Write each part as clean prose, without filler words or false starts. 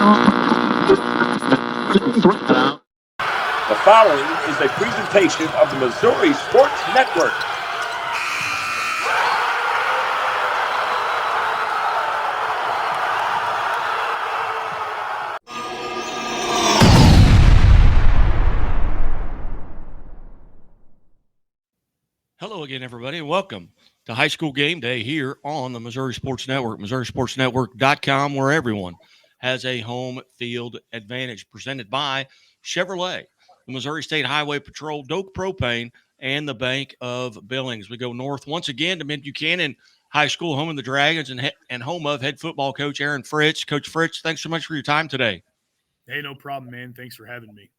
The following is a presentation of the Missouri Sports Network. Hello again, everybody, and welcome to High School Game Day here on the Missouri Sports Network, MissouriSportsNetwork.com, where everyone has a home field advantage, presented by Chevrolet, the Missouri State Highway Patrol, Doak Propane, and the Bank of Billings. We go north once again to Mid-Buchanan High School, home of the Dragons and home of head football coach Aaron Fritz. Coach Fritz, thanks so much for your time today. Hey, no problem, man. Thanks for having me.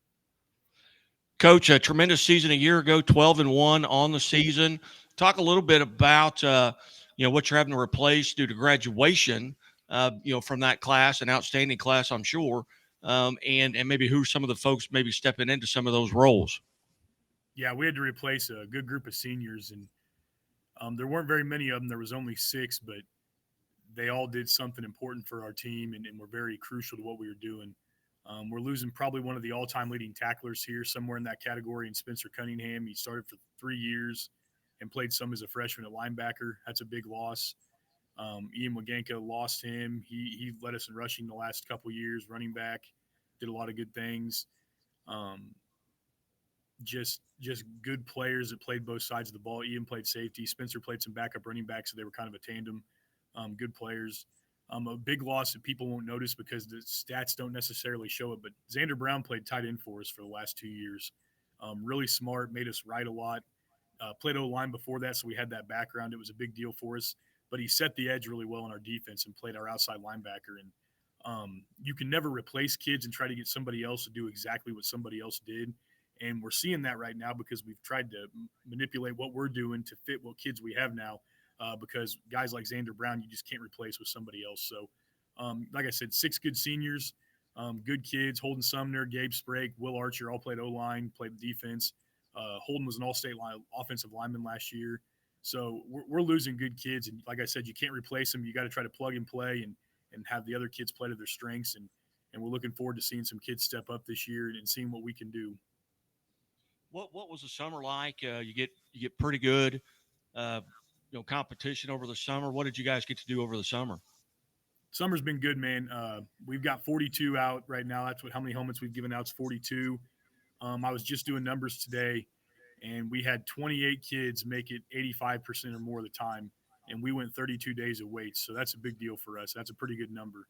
Coach, a tremendous season a year ago, 12-1 on the season. Talk a little bit about what you're having to replace due to graduation, from that class, an outstanding class, I'm sure, and maybe who some of the folks maybe stepping into some of those roles. Yeah, we had to replace a good group of seniors, and there weren't very many of them. There was only 6, but they all did something important for our team and were very crucial to what we were doing. We're losing probably one of the all-time leading tacklers here, somewhere in that category, in Spencer Cunningham. He started for 3 years and played some as a freshman at linebacker. That's a big loss. Ian Waganka lost him. He led us in rushing the last couple years, running back, did a lot of good things. Just good players that played both sides of the ball. Ian played safety. Spencer played some backup running back, so they were kind of a tandem. Good players. A big loss that people won't notice because the stats don't necessarily show it, but Xander Brown played tight end for us for the last 2 years. Really smart, made us write a lot. Played O-line before that, so we had that background. It was a big deal for us, but he set the edge really well in our defense and played our outside linebacker. And you can never replace kids and try to get somebody else to do exactly what somebody else did. And we're seeing that right now because we've tried to manipulate what we're doing to fit what kids we have now. Because guys like Xander Brown, you just can't replace with somebody else. So, like I said, 6 good seniors, good kids. Holden Sumner, Gabe Sprake, Will Archer all played O-line, played defense. Holden was an all-state offensive lineman last year. So we're losing good kids. And like I said, you can't replace them. You got to try to plug and play and have the other kids play to their strengths. And we're looking forward to seeing some kids step up this year and seeing what we can do. What was the summer like? You get pretty good. Competition over the summer. What did you guys get to do over the summer? Summer's been good, man. We've got 42 out right now. That's how many helmets we've given out. It's 42. I was just doing numbers today, and we had 28 kids make it 85% or more of the time, and we went 32 days of weights. So that's a big deal for us. That's a pretty good number.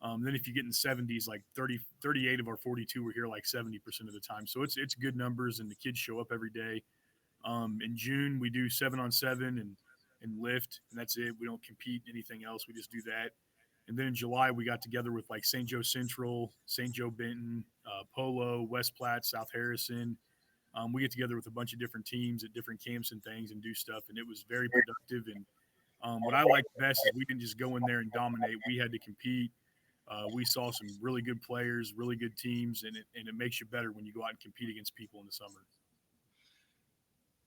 Then if you get in 70s, like 38 of our 42 were here like 70% of the time. So it's good numbers, and the kids show up every day. In June, we do 7-on-7 and lift, and that's it. We don't compete in anything else. We just do that. And then in July, we got together with like St. Joe Central, St. Joe Benton, Polo, West Platte, South Harrison. We get together with a bunch of different teams at different camps and things and do stuff, and it was very productive. And what I liked best is we didn't just go in there and dominate. We had to compete. We saw some really good players, really good teams, and it makes you better when you go out and compete against people in the summer.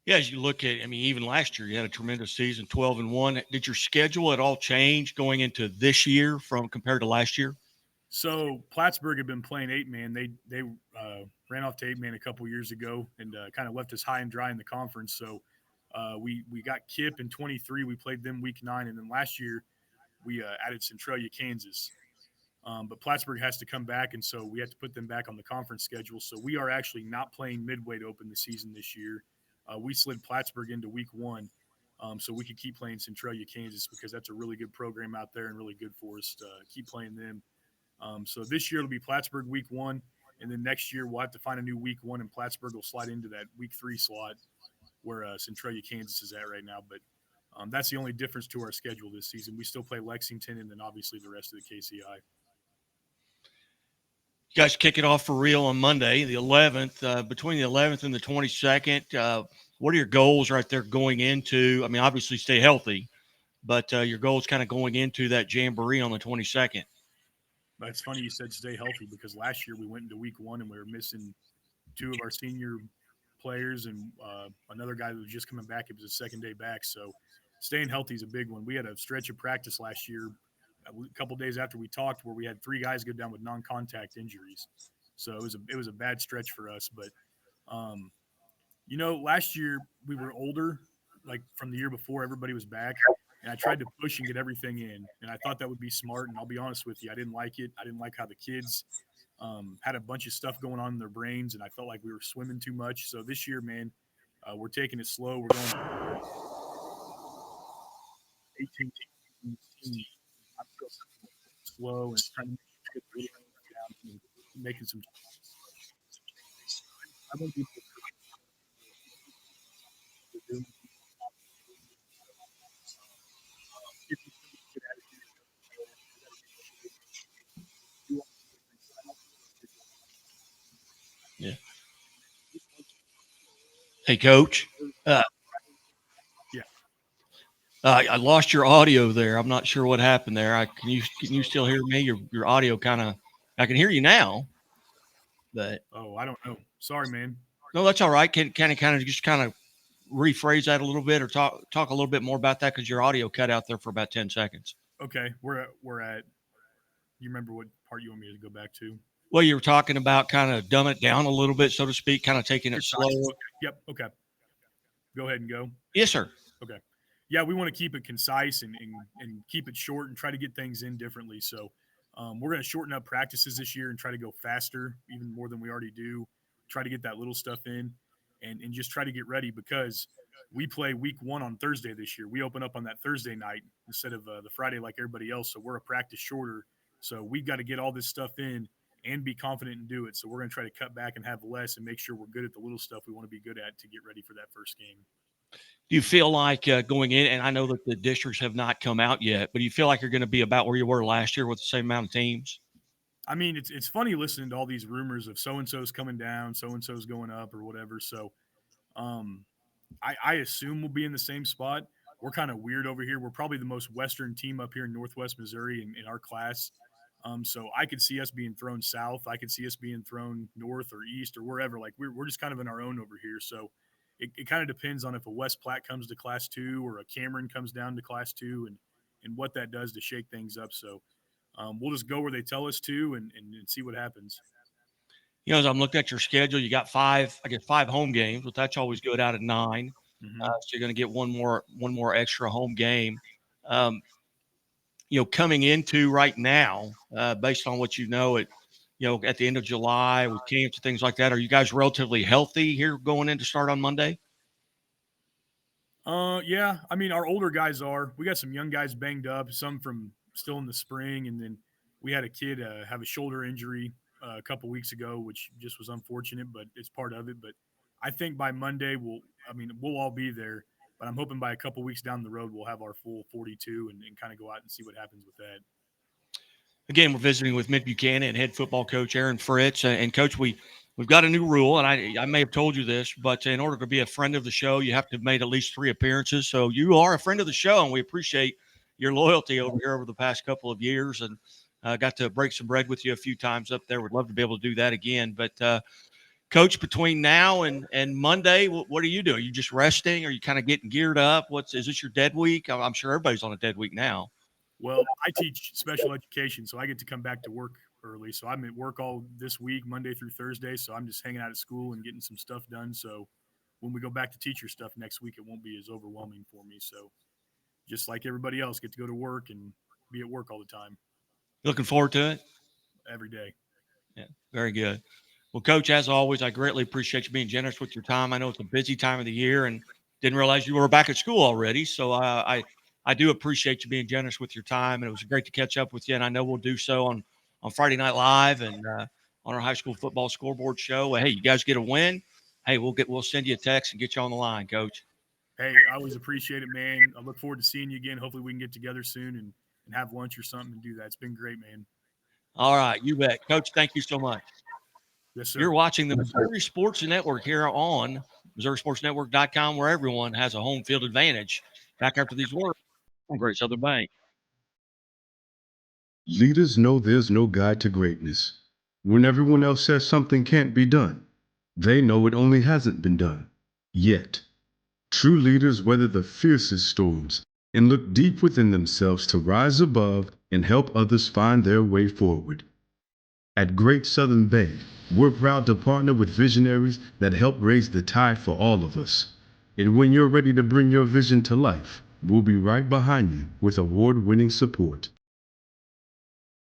Yeah, as you look at, even last year you had a tremendous season, 12-1. Did your schedule at all change going into this year from compared to last year? So Plattsburgh had been playing 8-man. They ran off to 8-man a couple years ago and kind of left us high and dry in the conference. So we got Kip in 23. We played them week 9, and then last year we added Centralia, Kansas. But Plattsburgh has to come back, and so we have to put them back on the conference schedule. So we are actually not playing Midway to open the season this year. We slid Plattsburgh into week 1 so we could keep playing Centralia, Kansas, because that's a really good program out there and really good for us to keep playing them. So this year it'll be Plattsburgh week 1, and then next year we'll have to find a new week 1, and Plattsburgh will slide into that week 3 slot where Centralia, Kansas is at right now. But that's the only difference to our schedule this season. We still play Lexington and then obviously the rest of the KCI. You guys kick it off for real on Monday, the 11th. Between the 11th and the 22nd, what are your goals right there going into? Obviously stay healthy, but your goals kind of going into that jamboree on the 22nd. It's funny you said stay healthy because last year we went into week 1 and we were missing 2 of our senior players and another guy that was just coming back. It was his second day back. So staying healthy is a big one. We had a stretch of practice last year a couple days after we talked, where we had 3 guys go down with non-contact injuries. So it was a bad stretch for us. But last year we were older, like from the year before, everybody was back, and I tried to push and get everything in, and I thought that would be smart. And I'll be honest with you, I didn't like it. I didn't like how the kids had a bunch of stuff going on in their brains, and I felt like we were swimming too much. So this year, man, we're taking it slow. We're going 18 teams. I'm still slow and trying to get down and making some. I want people to do. Yeah. Hey, Coach. Yeah. I lost your audio there. I'm not sure what happened there. Can you still hear me? Your audio I can hear you now. But I don't know. Sorry, man. No, that's all right. Can just rephrase that a little bit, or talk a little bit more about that, because your audio cut out there for about 10 seconds. Okay, we're at. You remember what part you want me to go back to? Well, you were talking about kind of dumbing it down a little bit, so to speak, kind of taking it slow. Yep. Okay. Go ahead and go. Yes, sir. Okay. Yeah, we want to keep it concise and keep it short and try to get things in differently. So we're going to shorten up practices this year and try to go faster, even more than we already do. Try to get that little stuff in and just try to get ready, because we play week 1 on Thursday this year. We open up on that Thursday night instead of the Friday like everybody else. So we're a practice shorter. So we got to get all this stuff in and be confident and do it. So we're going to try to cut back and have less and make sure we're good at the little stuff we want to be good at to get ready for that first game. Do you feel like going in, and I know that the districts have not come out yet, but do you feel like you're going to be about where you were last year with the same amount of teams? I mean, it's funny listening to all these rumors of so-and-so's coming down, so-and-so's going up or whatever. So I assume we'll be in the same spot. We're kind of weird over here. We're probably the most Western team up here in Northwest Missouri in our class. So I could see us being thrown south. I could see us being thrown north or east or wherever. Like we're just kind of in our own over here. So it kind of depends on if a West Platte comes to Class 2 or a Cameron comes down to Class 2 and what that does to shake things up. So we'll just go where they tell us to and see what happens. As I'm looking at your schedule, you got 5 home games, but that's always good out of 9. Mm-hmm. So you're going to get one more extra home game. Coming into right now, based on what at the end of July with camps and things like that, are you guys relatively healthy here going in to start on Monday? Yeah. I mean, our older guys are. We got some young guys banged up, some from still in the spring, and then we had a kid have a shoulder injury a couple weeks ago, which just was unfortunate, but it's part of it. But I think by Monday we'll all be there. But I'm hoping by a couple weeks down the road we'll have our full 42 and kind of go out and see what happens with that. Again, we're visiting with Mid Buchanan head football coach Aaron Fritz. And Coach, we've got a new rule, and I may have told you this, but in order to be a friend of the show, you have to have made at least 3 appearances. So you are a friend of the show, and we appreciate your loyalty over here over the past couple of years, and got to break some bread with you a few times up there. We'd love to be able to do that again. But, Coach, between now and Monday, what are you doing? Are you just resting? Are you kind of getting geared up? Is this your dead week? I'm sure everybody's on a dead week now. Well, I teach special education, so I get to come back to work early. So I'm at work all this week, Monday through Thursday. So I'm just hanging out at school and getting some stuff done. So when we go back to teacher stuff next week, it won't be as overwhelming for me. So just like everybody else, get to go to work and be at work all the time. Looking forward to it? Every day. Yeah, very good. Well, Coach, as always, I greatly appreciate you being generous with your time. I know it's a busy time of the year and didn't realize you were back at school already. So I do appreciate you being generous with your time, and it was great to catch up with you. And I know we'll do so on Friday Night Live and on our high school football scoreboard show. Hey, you guys get a win. Hey, we'll send you a text and get you on the line, Coach. Hey, I always appreciate it, man. I look forward to seeing you again. Hopefully we can get together soon and have lunch or something and do that. It's been great, man. All right, you bet. Coach, thank you so much. Yes, sir. You're watching the Missouri Sports Network here on MissouriSportsNetwork.com, where everyone has a home field advantage. Back after these words from Great Southern Bank. Leaders know there's no guide to greatness. When everyone else says something can't be done, they know it only hasn't been done yet. True leaders weather the fiercest storms and look deep within themselves to rise above and help others find their way forward. At Great Southern Bank, we're proud to partner with visionaries that help raise the tide for all of us. And when you're ready to bring your vision to life, we'll be right behind you with award-winning support.